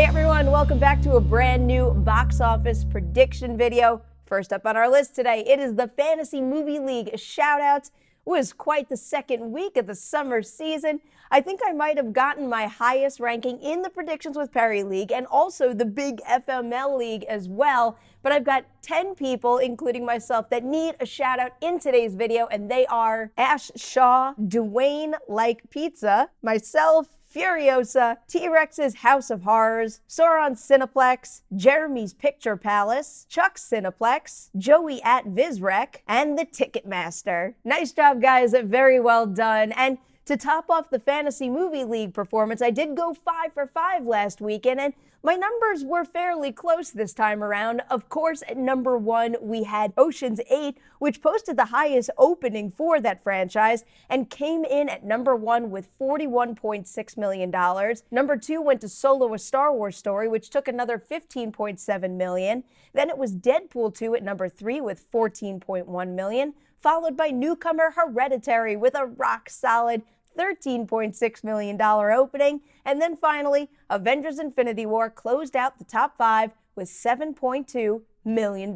Hey everyone, welcome back to a brand new box office prediction video. First up on our list today, it is the Fantasy Movie League shoutouts. It was quite the second week of the summer season. I think I might have gotten my highest ranking in the Predictions with Perri League and also the big FML League as well. But I've got 10 people, including myself, that need a shout out in today's video, and they are Ash Shaw, Dwayne Like Pizza, myself, Furiosa, T-Rex's House of Horrors, Sauron Cineplex, Jeremy's Picture Palace, Chuck Cineplex, Joey at Vizrec, and the Ticketmaster. Nice job, guys. Very well done. And to top off the Fantasy Movie League performance, I did go 5 for 5 last weekend, and my numbers were fairly close this time around. Of course, at number 1, we had Ocean's 8, which posted the highest opening for that franchise and came in at number 1 with $41.6 million. Number 2 went to Solo: A Star Wars Story, which took another $15.7 million. Then it was Deadpool 2 at number 3 with $14.1 million, followed by newcomer Hereditary with a rock-solid $13.6 million opening. And then finally, Avengers: Infinity War closed out the top 5 with $7.2 million.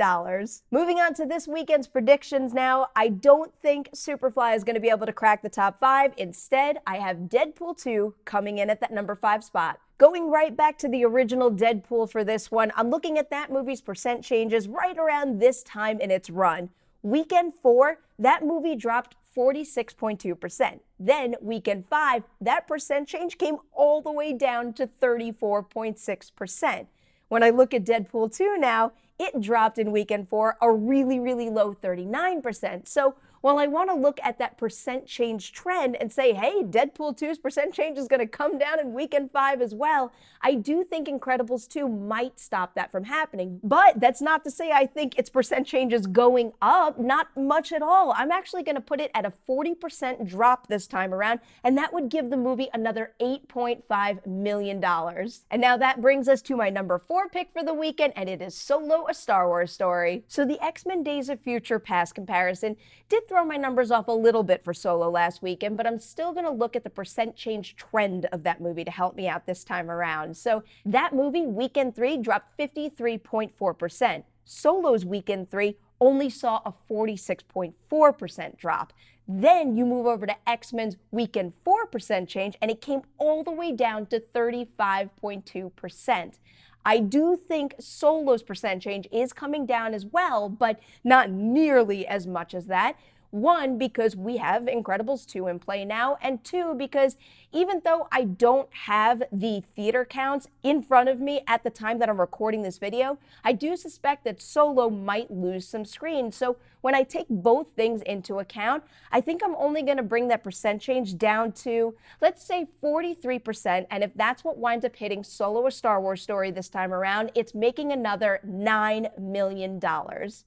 Moving on to this weekend's predictions now, I don't think Superfly is going to be able to crack the top 5. Instead, I have Deadpool 2 coming in at that number 5 spot. Going right back to the original Deadpool for this one, I'm looking at that movie's percent changes right around this time in its run. Weekend 4, that movie dropped 46.2%. Then weekend 5, that percent change came all the way down to 34.6%. When I look at Deadpool 2 now, it dropped in weekend 4 a really, really low 39%. So while I want to look at that percent change trend and say, hey, Deadpool 2's percent change is going to come down in weekend 5 as well, I do think Incredibles 2 might stop that from happening. But that's not to say I think its percent change is going up, not much at all. I'm actually going to put it at a 40% drop this time around, and that would give the movie another $8.5 million. And now that brings us to my number 4 pick for the weekend, and it is Solo: A Star Wars Story. So the X-Men Days of Future Past comparison did throw my numbers off a little bit for Solo last weekend, but I'm still going to look at the percent change trend of that movie to help me out this time around. So that movie, weekend 3, dropped 53.4%. Solo's weekend 3 only saw a 46.4% drop. Then you move over to X-Men's weekend 4% change, and it came all the way down to 35.2%. I do think Solo's percent change is coming down as well, but not nearly as much as that. 1, because we have Incredibles 2 in play now, and 2, because even though I don't have the theater counts in front of me at the time that I'm recording this video, I do suspect that Solo might lose some screens. So when I take both things into account, I think I'm only going to bring that percent change down to, let's say, 43%. And if that's what winds up hitting Solo: A Star Wars Story this time around, it's making another $9 million.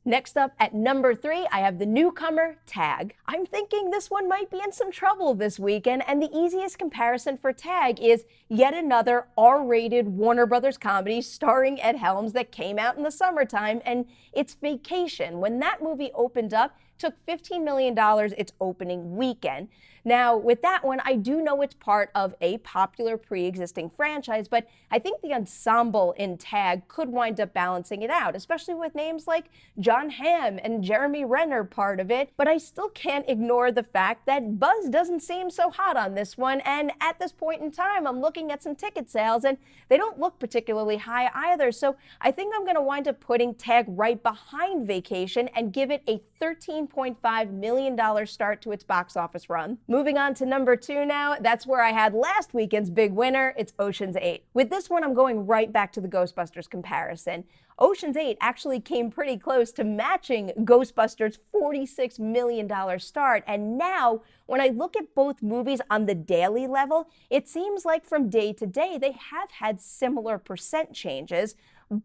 Next up at number 3, I have the newcomer, Tag. I'm thinking this one might be in some trouble this weekend, and the easiest comparison for Tag is yet another R-rated Warner Brothers comedy starring Ed Helms that came out in the summertime, and it's Vacation. When that movie opened up, took $15 million its opening weekend. Now, with that one, I do know it's part of a popular pre-existing franchise, but I think the ensemble in Tag could wind up balancing it out, especially with names like John Hamm and Jeremy Renner part of it. But I still can't ignore the fact that buzz doesn't seem so hot on this one, and at this point in time, I'm looking at some ticket sales, and they don't look particularly high either. So I think I'm going to wind up putting Tag right behind Vacation and give it a $13.5 million start to its box office run. Moving on to number 2 now, that's where I had last weekend's big winner. It's Ocean's 8. With this one, I'm going right back to the Ghostbusters comparison. Ocean's 8 actually came pretty close to matching Ghostbusters' $46 million start. And now, when I look at both movies on the daily level, it seems like from day to day, they have had similar percent changes.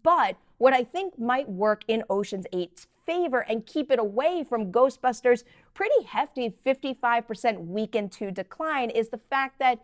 But what I think might work in Ocean's 8's favor and keep it away from Ghostbusters' pretty hefty 55% weekend 2 decline is the fact that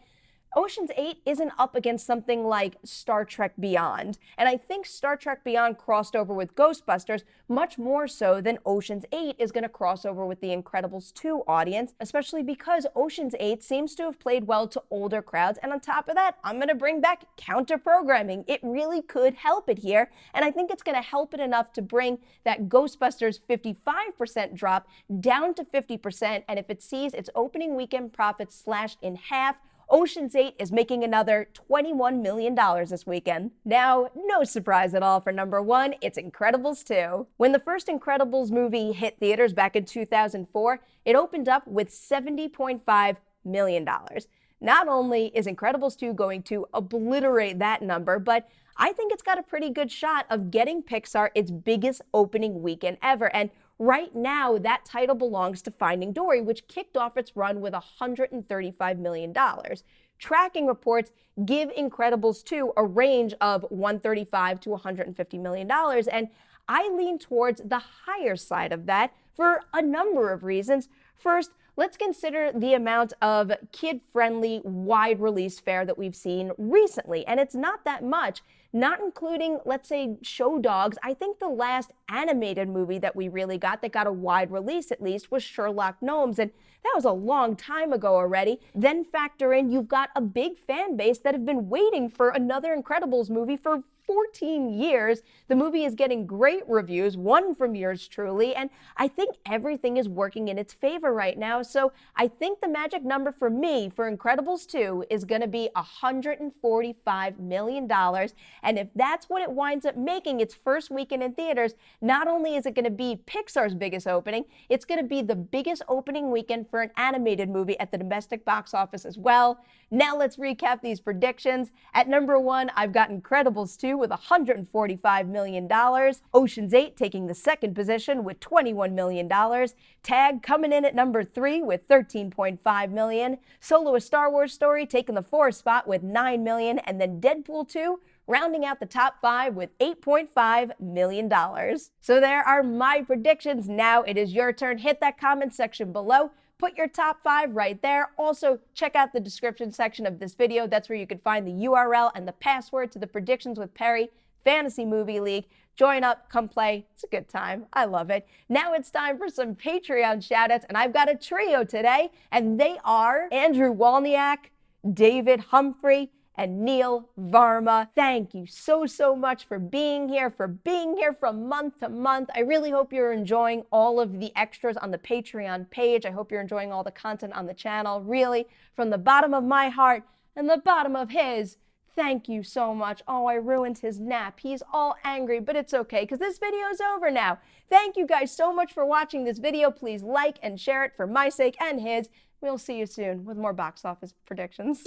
Ocean's 8 isn't up against something like Star Trek Beyond, and I think Star Trek Beyond crossed over with Ghostbusters much more so than Ocean's 8 is going to cross over with the Incredibles 2 audience, especially because Ocean's 8 seems to have played well to older crowds, and on top of that, I'm going to bring back counter-programming. It really could help it here, and I think it's going to help it enough to bring that Ghostbusters 55% drop down to 50%, and if it sees its opening weekend profits slashed in half, Ocean's 8 is making another $21 million this weekend. Now, no surprise at all for number one, it's Incredibles 2. When the first Incredibles movie hit theaters back in 2004, it opened up with $70.5 million. Not only is Incredibles 2 going to obliterate that number, but I think it's got a pretty good shot of getting Pixar its biggest opening weekend ever. And right now, that title belongs to Finding Dory, which kicked off its run with $135 million. Tracking reports give Incredibles 2 a range of $135 to $150 million, and I lean towards the higher side of that for a number of reasons. First, let's consider the amount of kid-friendly, wide-release fare that we've seen recently, and it's not that much. Not including, let's say, Show Dogs. I think the last animated movie that we really got that got a wide release at least was Sherlock Gnomes, and that was a long time ago already. Then factor in you've got a big fan base that have been waiting for another Incredibles movie for 14 years. The movie is getting great reviews, one from yours truly, and I think everything is working in its favor right now. So I think the magic number for me for Incredibles 2 is going to be $145 million. And if that's what it winds up making its first weekend in theaters, not only is it going to be Pixar's biggest opening, it's going to be the biggest opening weekend for an animated movie at the domestic box office as well. Now let's recap these predictions. At number one, I've got Incredibles 2 with $145 million. Ocean's 8 taking the second position with $21 million. Tag coming in at number 3 with $13.5 million. Solo: A Star Wars Story taking the fourth spot with $9 million. And then Deadpool 2 rounding out the top 5 with $8.5 million. So there are my predictions. Now it is your turn. Hit that comment section below. Put your top 5 right there. Also, check out the description section of this video. That's where you can find the URL and the password to the Predictions with Perri Fantasy Movie League. Join up, come play. It's a good time. I love it. Now it's time for some Patreon shoutouts, and I've got a trio today, and they are Andrew Walniak, David Humphrey, and Neil Varma. Thank you so much for being here from month to month. I really hope you're enjoying all of the extras on the Patreon page. I hope you're enjoying all the content on the channel. Really, from the bottom of my heart and the bottom of his, thank you so much. Oh, I ruined his nap. He's all angry, but it's okay because this video is over now. Thank you guys so much for watching this video. Please like and share it for my sake and his. We'll see you soon with more box office predictions.